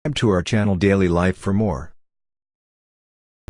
Subscribe to our channel Daily Life for more.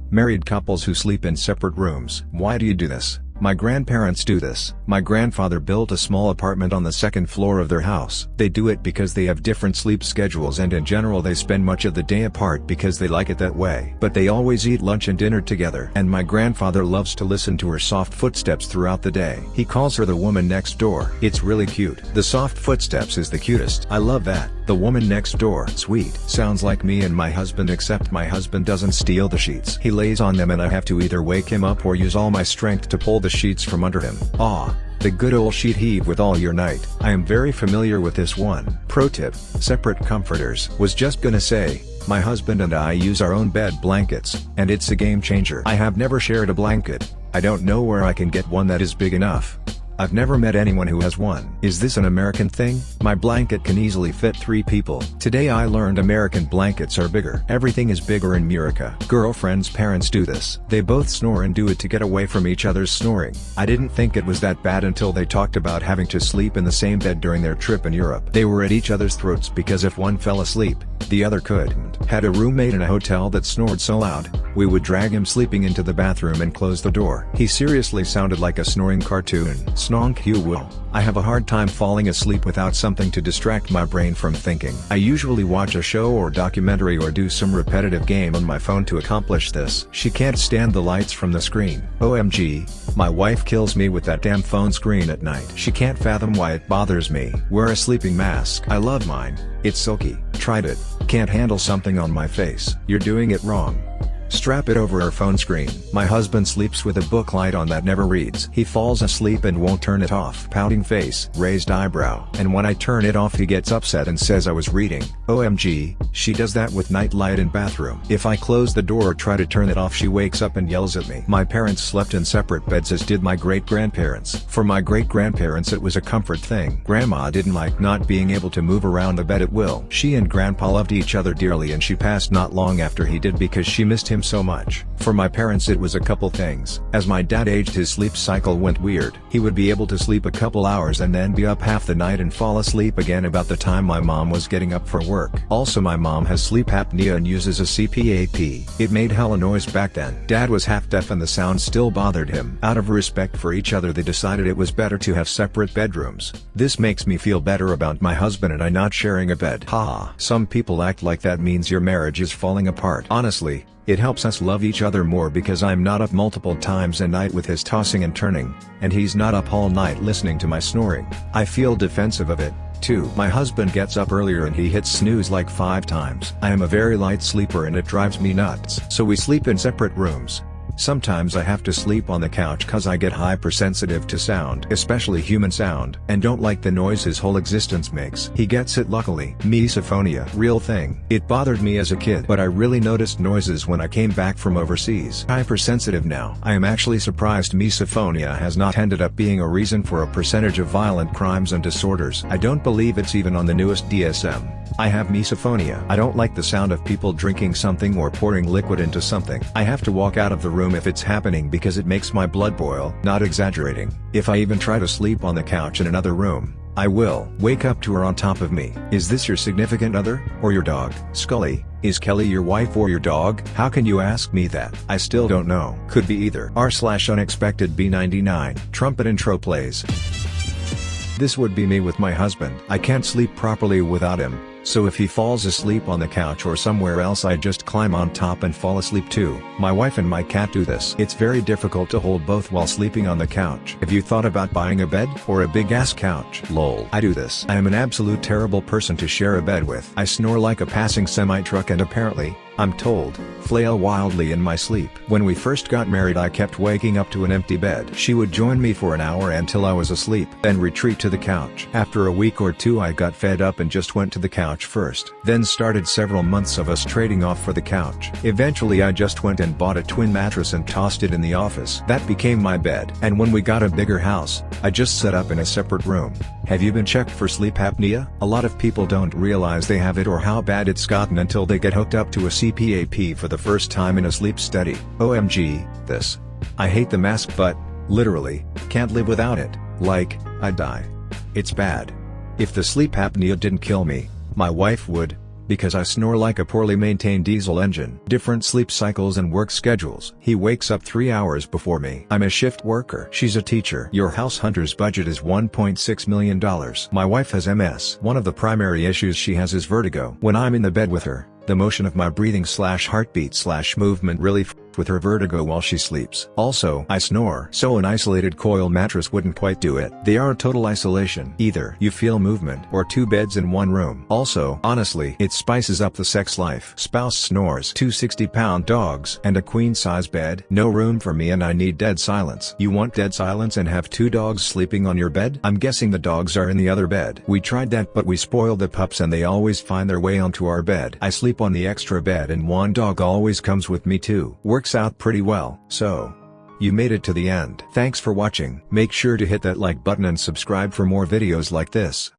Married couples who sleep in separate rooms. Why do you do this? My grandparents do this. My grandfather built a small apartment on the second floor of their house. They do it because they have different sleep schedules, and in general they spend much of the day apart because they like it that way. But they always eat lunch and dinner together. And my grandfather loves to listen to her soft footsteps throughout the day. He calls her the woman next door. It's really cute. The soft footsteps is the cutest. I love that. The woman next door. Sweet. Sounds like me and my husband, except my husband doesn't steal the sheets. He lays on them and I have to either wake him up or use all my strength to pull the sheets from under him. Ah, the good old sheet heave with all your night. I am very familiar with this one. Pro tip: separate comforters. Was just gonna say, my husband and I use our own bed blankets, and it's a game changer. I have never shared a blanket. I don't know where I can get one that is big enough. I've never met anyone who has one. Is this an American thing? My blanket can easily fit 3 people. Today I learned American blankets are bigger. Everything is bigger in America. Girlfriends' parents do this. They both snore and do it to get away from each other's snoring. I didn't think it was that bad until they talked about having to sleep in the same bed during their trip in Europe. They were at each other's throats because if one fell asleep, the other couldn't. Had a roommate in a hotel that snored so loud, we would drag him sleeping into the bathroom and close the door. He seriously sounded like a snoring cartoon. Snonk you will. I have a hard time falling asleep without something to distract my brain from thinking. I usually watch a show or documentary or do some repetitive game on my phone to accomplish this. She can't stand the lights from the screen. OMG, my wife kills me with that damn phone screen at night. She can't fathom why it bothers me. Wear a sleeping mask. I love mine. It's silky. Tried it. Can't handle something on my face. You're doing it wrong. Strap it over our phone screen. My husband sleeps with a book light on that never reads. He falls asleep and won't turn it off. Pouting face, raised eyebrow. And when I turn it off he gets upset and says I was reading. OMG, she does that with night light in bathroom. If I close the door or try to turn it off she wakes up and yells at me. My parents slept in separate beds, as did my great-grandparents. For my great-grandparents it was a comfort thing. Grandma didn't like not being able to move around the bed at will. She and grandpa loved each other dearly and she passed not long after he did because she missed him so much. For my parents it was a couple things. As my dad aged his sleep cycle went weird. He would be able to sleep a couple hours and then be up half the night and fall asleep again about the time my mom was getting up for work. Also my mom has sleep apnea and uses a CPAP. It made hella noise back then. Dad was half deaf and the sound still bothered him. Out of respect for each other they decided it was better to have separate bedrooms. This makes me feel better about my husband and I not sharing a bed. Haha. Some people act like that means your marriage is falling apart. Honestly, it helps us love each other more because I'm not up multiple times a night with his tossing and turning, and he's not up all night listening to my snoring. I feel defensive of it, too. My husband gets up earlier and he hits snooze like 5 times. I am a very light sleeper and it drives me nuts. So we sleep in separate rooms. Sometimes I have to sleep on the couch cause I get hypersensitive to sound, especially human sound, and don't like the noise his whole existence makes. He gets it luckily. Misophonia. Real thing. It bothered me as a kid, but I really noticed noises when I came back from overseas. Hypersensitive now. I am actually surprised misophonia has not ended up being a reason for a percentage of violent crimes and disorders. I don't believe it's even on the newest DSM. I have misophonia. I don't like the sound of people drinking something or pouring liquid into something. I have to walk out of the room if it's happening because it makes my blood boil. Not exaggerating. If I even try to sleep on the couch in another room, I will wake up to her on top of me. Is this your significant other, or your dog? Scully, is Kelly your wife or your dog? How can you ask me that? I still don't know. Could be either. r/unexpected B99. Trumpet intro plays. This would be me with my husband. I can't sleep properly without him. So if he falls asleep on the couch or somewhere else I just climb on top and fall asleep too. My wife and my cat do this. It's very difficult to hold both while sleeping on the couch. Have you thought about buying a bed, or a big ass couch? Lol. I do this. I am an absolute terrible person to share a bed with. I snore like a passing semi-truck and apparently, I'm told, flail wildly in my sleep. When we first got married I kept waking up to an empty bed. She would join me for an hour until I was asleep, then retreat to the couch. After a week or 2 I got fed up and just went to the couch first. Then started several months of us trading off for the couch. Eventually I just went and bought a twin mattress and tossed it in the office. That became my bed. And when we got a bigger house, I just set up in a separate room. Have you been checked for sleep apnea? A lot of people don't realize they have it or how bad it's gotten until they get hooked up to a CPAP for the first time in a sleep study. OMG, this. I hate the mask but, literally, can't live without it. Like, I'd die. It's bad. If the sleep apnea didn't kill me, my wife would. because I snore like a poorly maintained diesel engine. Different sleep cycles and work schedules. He wakes up 3 hours before me. I'm a shift worker. She's a teacher. Your house hunter's budget is $1.6 million. My wife has MS. One of the primary issues she has is vertigo. When I'm in the bed with her, the motion of my breathing / heartbeat / movement really with her vertigo while she sleeps. Also, I snore, so an isolated coil mattress wouldn't quite do it. They are total isolation. Either you feel movement or 2 beds in 1 room. Also, honestly, it spices up the sex life. Spouse snores. 2 60-pound dogs and a queen-size bed. No room for me and I need dead silence. You want dead silence and have 2 dogs sleeping on your bed? I'm guessing the dogs are in the other bed. We tried that but we spoiled the pups and they always find their way onto our bed. I sleep on the extra bed and 1 dog always comes with me too. Works out pretty well. So, you made it to the end. Thanks for watching. Make sure to hit that like button and subscribe for more videos like this.